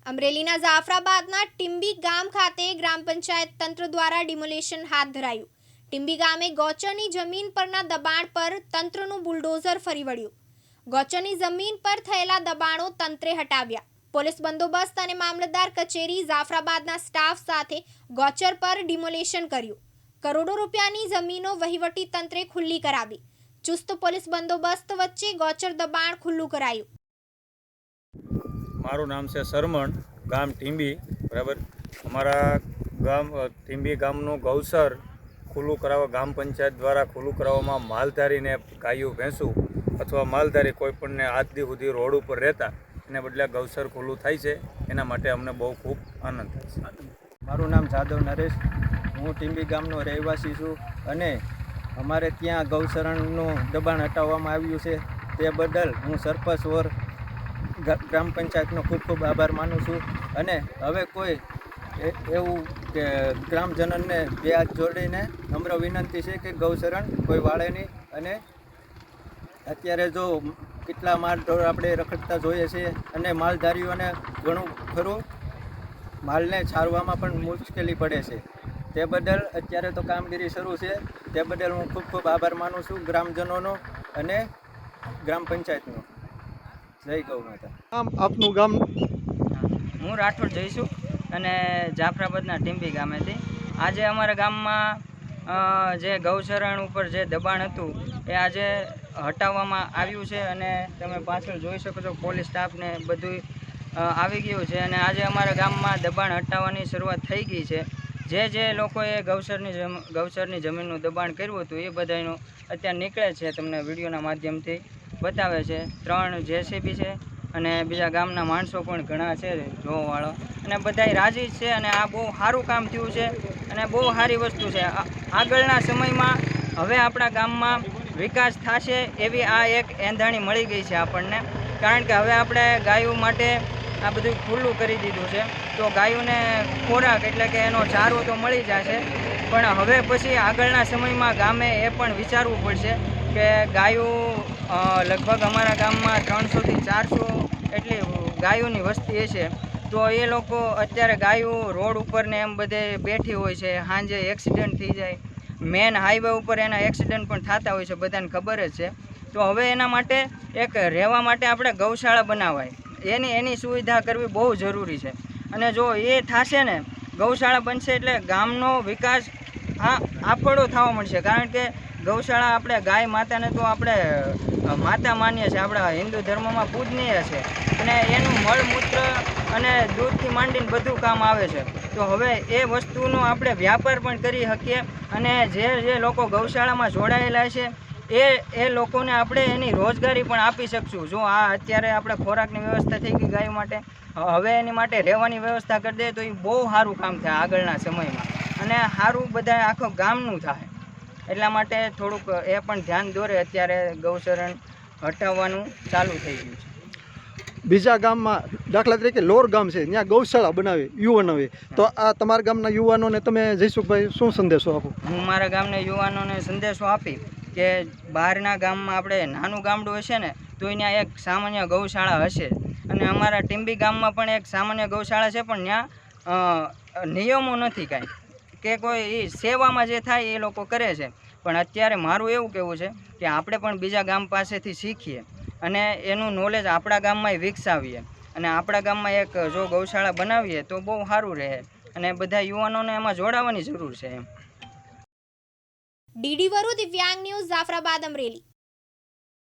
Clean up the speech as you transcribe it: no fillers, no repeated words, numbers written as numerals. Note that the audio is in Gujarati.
અમરેલીના જાફરાબાદના ટીંબી ગામ ખાતે ગ્રામ પંચાયત તંત્ર દ્વારા ડિમોલેશન હાથ ધરાયું. ટીંબી ગામે ગૌચરની જમીન પરના દબાણ પર તંત્રનું બુલડોઝર ફરી વળ્યું. ગૌચરની જમીન પર થયેલા દબાણો તંત્રે હટાવ્યા. પોલીસ બંદોબસ્ત અને મામલતદાર કચેરી જાફરાબાદના સ્ટાફ સાથે ગૌચર પર ડિમોલેશન કર્યું. કરોડો રૂપિયાની જમીનો વહીવટી તંત્રે ખુલ્લી કરાવી. ચુસ્ત પોલીસ બંદોબસ્ત વચ્ચે ગૌચર દબાણ ખુલ્લું કરાયું. મારું નામ છે સરમણ, ગામ ટીંબી. બરાબર, અમારા ગામ ટીંબી ગામનું ગૌચર ખુલ્લું કરાવવા ગામ પંચાયત દ્વારા ખુલ્લું કરાવવામાં માલધારીને ગાયું ભેંસું અથવા માલધારી કોઈપણને આજ દી સુધી રોડ ઉપર રહેતા એને બદલે ગૌચર ખુલ્લું થાય છે. એના માટે અમને બહુ ખૂબ આનંદ થાય છે. મારું નામ જાદવ નરેશ, હું ટીંબી ગામનો રહેવાસી છું અને અમારે ત્યાં ગૌચરણનું દબાણ હટાવવામાં આવ્યું છે. તે બદલ હું સરપંચ ઓર ગ્રામ પંચાયતનો ખૂબ ખૂબ આભાર માનું છું. અને હવે કોઈ એવું કે ગ્રામજનોને બે હાથ જોડીને નમ્ર વિનંતી છે કે ગૌચરણ કોઈ વાળે નહીં. અને અત્યારે જો કેટલા માલઢોર આપણે રખડતા જોઈએ છીએ અને માલધારીઓને ઘણું ખરું માલને છારવામાં પણ મુશ્કેલી પડે છે. તે બદલ અત્યારે તો કામગીરી શરૂ છે. તે બદલ હું ખૂબ ખૂબ આભાર માનું છું ગ્રામજનોનો અને ગ્રામ પંચાયતનો. જય ગૌ માતા. આપનું ગામ? હું રાઠોડ જઈશું અને જાફરાબાદના ટીંબી ગામેથી. આજે અમારા ગામમાં જે ગૌચરણ ઉપર જે દબાણ હતું એ આજે હટાવવામાં આવ્યું છે અને તમે પાછળ જોઈ શકો છો પોલીસ સ્ટાફને બધું આવી ગયું છે. અને આજે અમારા ગામમાં દબાણ હટાવવાની શરૂઆત થઈ ગઈ છે. જે લોકોએ ગૌચરની જમીનનું દબાણ કર્યું હતું એ બધાનું અત્યારે નીકળે છે. તમને વિડીયોના માધ્યમથી બતાવે છે. 3 JCB છે અને બીજા ગામના માણસો પણ ઘણા છે જોવાવાળો, અને બધાય રાજી છે. અને આ બહુ સારું કામ થયું છે અને બહુ સારી વસ્તુ છે. આગળના સમયમાં હવે આપણા ગામમાં વિકાસ થશે એવી આ એક એંધાણી મળી ગઈ છે આપણને. કારણ કે હવે આપણે ગાયો માટે આ બધું ખુલ્લું કરી દીધું છે. તો ગાયોને ખોરાક એટલે કે એનો ચારો તો મળી જશે, પણ હવે પછી આગળના સમયમાં ગામે એ પણ વિચારવું પડશે કે ગાયો લગભગ અમારા ગામમાં 300 થી 400 એટલી ગાયોની વસ્તી છે. તો એ લોકો અત્યારે ગાયો રોડ ઉપર ને એમ બધે બેઠી હોય છે. સાંજે એક્સિડન્ટ થઈ જાય, મેન હાઈવે ઉપર એના એક્સિડન્ટ પણ થતા હોય છે, બધાને ખબર જ છે. તો હવે એના માટે એક રહેવા માટે આપણે ગૌશાળા બનાવાય, એની સુવિધા કરવી બહુ જરૂરી છે. અને જો એ થશે ને, ગૌશાળા બનશે એટલે ગામનો વિકાસ આફળો થવા મળશે. કારણ કે ગૌશાળા આપણે ગાય માતાને તો આપણે માતા માનીએ છીએ, આપણા હિન્દુ ધર્મમાં પૂજનીય છે. અને એનું મળમૂત્ર અને દૂધથી માંડીને બધું કામ આવે છે. તો હવે એ વસ્તુનો આપણે વ્યાપાર પણ કરી શકીએ. અને જે લોકો ગૌશાળામાં જોડાયેલા છે એ લોકોને આપણે એની રોજગારી પણ આપી શકશું. જો આ અત્યારે આપણે ખોરાકની વ્યવસ્થા થઈ ગઈ ગાયો માટે, હવે એની માટે રહેવાની વ્યવસ્થા કરી દે તો એ બહુ સારું કામ થાય આગળના સમયમાં, અને સારું બધા આખો ગામનું થાય. એટલા માટે થોડુંક એ પણ ધ્યાન દોરે. અત્યારે ગૌચરણ હટાવવાનું ચાલુ થઈ ગયું છે. બીજા ગામમાં દાખલા તરીકે લોર ગામ છે, ત્યાં ગૌશાળા બનાવે યુવાનોએ, તો આ તમારા ગામના યુવાનોને તમે જયસુખભાઈ શું સંદેશો આપો? હું મારા ગામના યુવાનોને સંદેશો આપી કે બહારના ગામમાં આપણે નાનું ગામડું હશે ને તો ત્યાં એક સામાન્ય ગૌશાળા હશે. અને અમારા ટીંબી ગામમાં પણ એક સામાન્ય ગૌશાળા છે, પણ ત્યાં નિયમો નથી કાંઈ, કે કોઈ એ સેવામાં જે થાય એ લોકો કરે છે. પણ અત્યારે મારું એવું કહેવું છે કે આપણે પણ બીજા ગામ પાસેથી શીખીએ અને એનું નોલેજ આપણા ગામમાં વિકસાવીએ. અને આપણા ગામમાં એક જો ગૌશાળા બનાવીએ તો બહુ સારું રહે, અને બધા યુવાનોને એમાં જોડાવાની જરૂર છે એમ. ડીડી વરુ દિવ્યાંગ ન્યૂઝ, જાફરાબાદ, અમરેલી.